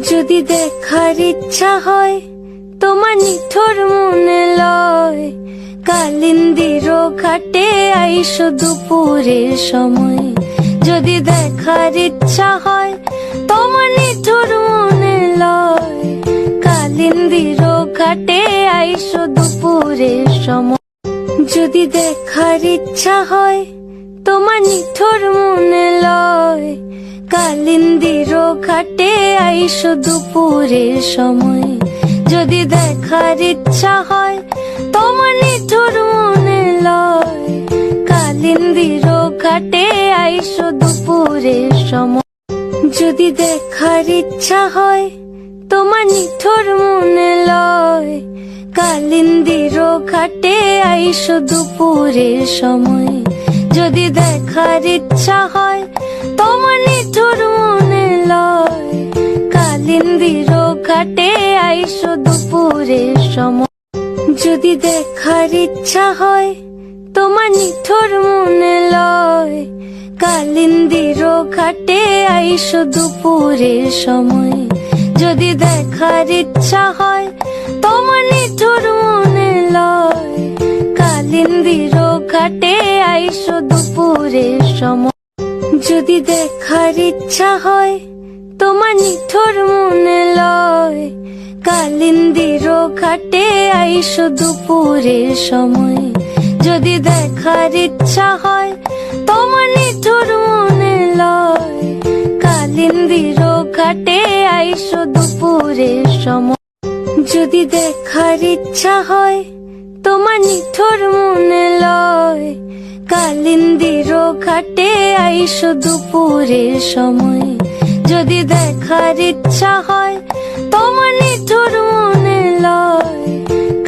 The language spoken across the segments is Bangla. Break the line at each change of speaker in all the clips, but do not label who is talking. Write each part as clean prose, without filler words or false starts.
যদি দেখার ইচ্ছা হয় তোমার নিঠুর মনে লয়, কালিন্দির ঘাটে আইসো দুপুরের সময়। যদি দেখার ইচ্ছা হয় তোমার নিঠুর মনে লয়, কালিন্দির ঘাটে আইসো দুপুরের সময়। যদি দেখার ইচ্ছা হয় তোমার নিঠুর মনে লয়, কালিন্দির ঘাটে আইসো দুপুরের সময়। যদি দেখার ইচ্ছা হয় তোমার নিঠুর মনে লয়, কালিন্দির ঘাটে আইসো দুপুরের সময়। যদি দেখার ইচ্ছা হয় তোমার নিঠুর মনে লয়, কালিন্দির ঘাটে আইসো দুপুরের সময়। যদি দেখার ইচ্ছা হয় তোমার নিঠুর মনে লয়, কালিন্দির ঘাটে আইসো দুপুরের সময়। যদি দেখার ইচ্ছা হয় তোমার নিঠুর মনে লয়, কালিন্দির ঘাটে আইসো দুপুরের সময়। যদি দেখার ইচ্ছা হয় তোমার নিঠুর মনে লয়, কালিন্দির ঘাটে আইসো দুপুরের সময়। যদি দেখার ইচ্ছা হয় তোমার নিঠুর মনে লয়, কালিন্দির ঘাটে আইসো দুপুরের সময়। যদি দেখার ইচ্ছা হয় তোমার নিঠুর মনে লয়, কালিন্দির ঘাটে আইসো দুপুরের সময়। যদি দেখার ইচ্ছা হয় তোমার নিঠুর মনে লয়, কালিন্দির ঘাটে আইসো দুপুরের সময়। যদি দেখার ইচ্ছা হয় তোমার নিঠুর মনে লয়,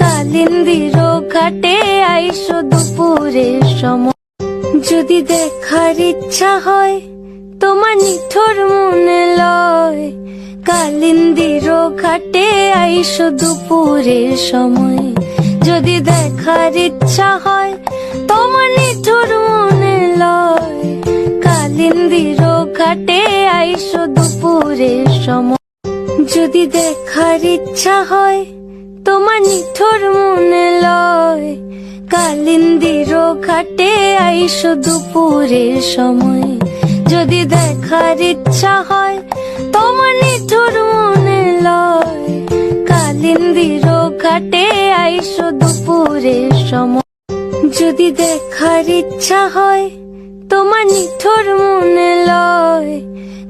কালিন্দির ঘাটে আইসো দুপুরের সময়। যদি দেখার ইচ্ছা হয় তোমার নিঠুর মনে লয়, কালিন্দির ঘাটে আইসো দুপুরের সময়। যদি দেখার ইচ্ছা হয় তোমার নিঠুর মনে লয়, কালিন্দির ঘাটে আইসো দুপুরের সময়। যদি দেখার ইচ্ছা হয় তোমার নিঠুর মনে লয়, কালিন্দির ঘাটে আইসো দুপুরের সময়। যদি দেখার ইচ্ছা হয় তোমার নিঠুর মনে লয়, কালিন্দির ঘাটে আইসো দুপুরের সময়। যদি দেখার ইচ্ছা হয় তোমার নিঠুর মনে লয়,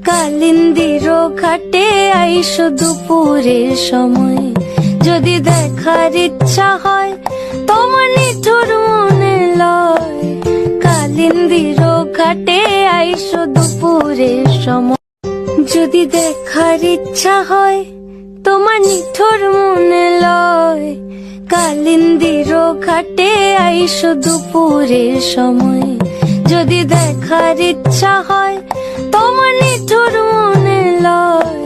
কালিন্দির ঘাটে আইসো দুপুরের সময়। যদি দেখার ইচ্ছা হয় তোমার নিঠুর মনে লয়, কালিন্দির ঘাটে আইসো দুপুরের সময়। যদি দেখার ইচ্ছা হয় তোমার নিঠুর মনে লয়, কালিন্দির ঘাটে আইসো দুপুরের সময়। যদি দেখার ইচ্ছা হয় তোমার নিঠুর মনে লয়,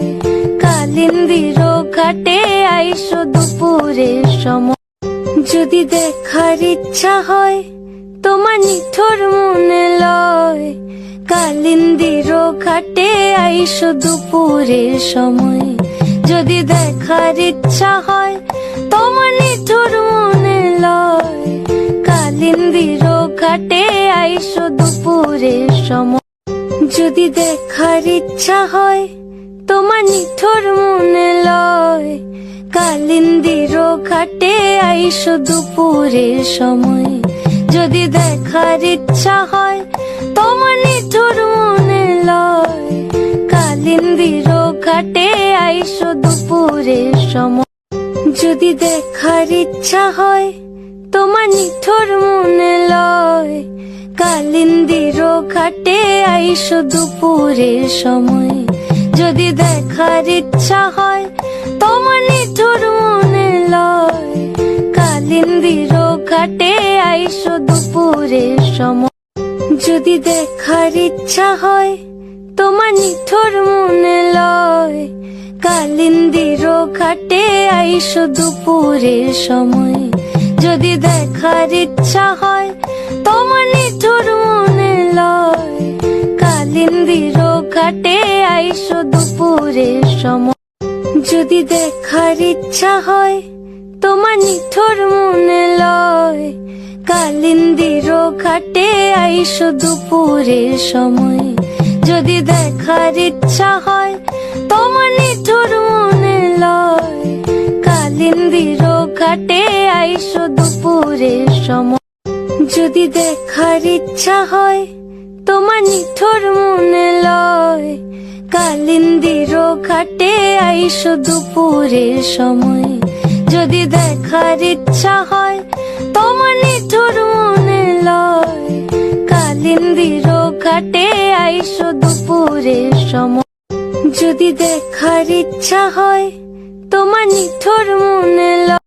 কালিন্দির ঘাটে আইসো দুপুরের সময়। যদি দেখার ইচ্ছা হয় তোমার নিঠুর মনে লয়, কালিন্দির ঘাটে আইসো দুপুরের সময়। যদি দেখার ইচ্ছা হয় তোমার নিঠুর মনে লয়, কালিন্দির ঘাটে আইসো দুপুরের সময়। যদি দেখার ইচ্ছা হয় তোমার নিঠুর মনে লয়, কালিন্দির ঘাটে আইসো দুপুরের সময়। যদি দেখার ইচ্ছা হয় তোমার নিঠুর মনে লয়, কালিন্দির ঘাটে আইসো দুপুরের সময়। যদি দেখার ইচ্ছা হয় তোমার নিঠুর মনে লয়, কালিন্দির ঘাটে আইসো দুপুরের সময়। যদি দেখার ইচ্ছা হয় তোমার নিঠুর মনে লয়, কালিন্দির ঘাটে আইসো দুপুরের সময়। যদি দেখার ইচ্ছা হয় তোমার নিঠুর মনে লয়, কালিন্দির ঘাটে আইসো দুপুরের সময়। যদি দেখার ইচ্ছা হয় তোমার নিঠুর মনে লয়, কালিন্দির ঘাটে আইসো দুপুরের সময়। যদি দেখার ইচ্ছা হয় তোমার নিঠুর মনে লয়, কালিন্দির ঘাটে আইসো দুপুরের সময়। যদি দেখার ইচ্ছা হয় তোমার নিঠুর মনে লয়, কালিন্দির ঘাটে আইসো দুপুরের সময়। যদি দেখার ইচ্ছা হয় তোমার নিঠুর মনে লয়, কালিন্দির ঘাটে আইসো দুপুরের সময়। যদি দেখার ইচ্ছা হয় তোমার নিঠুর মনে লয়, কালিন্দির ঘাটে আইসো দুপুরের সময়। যদি দেখার ইচ্ছা হয় তোমার নিঠুর মনে লয়।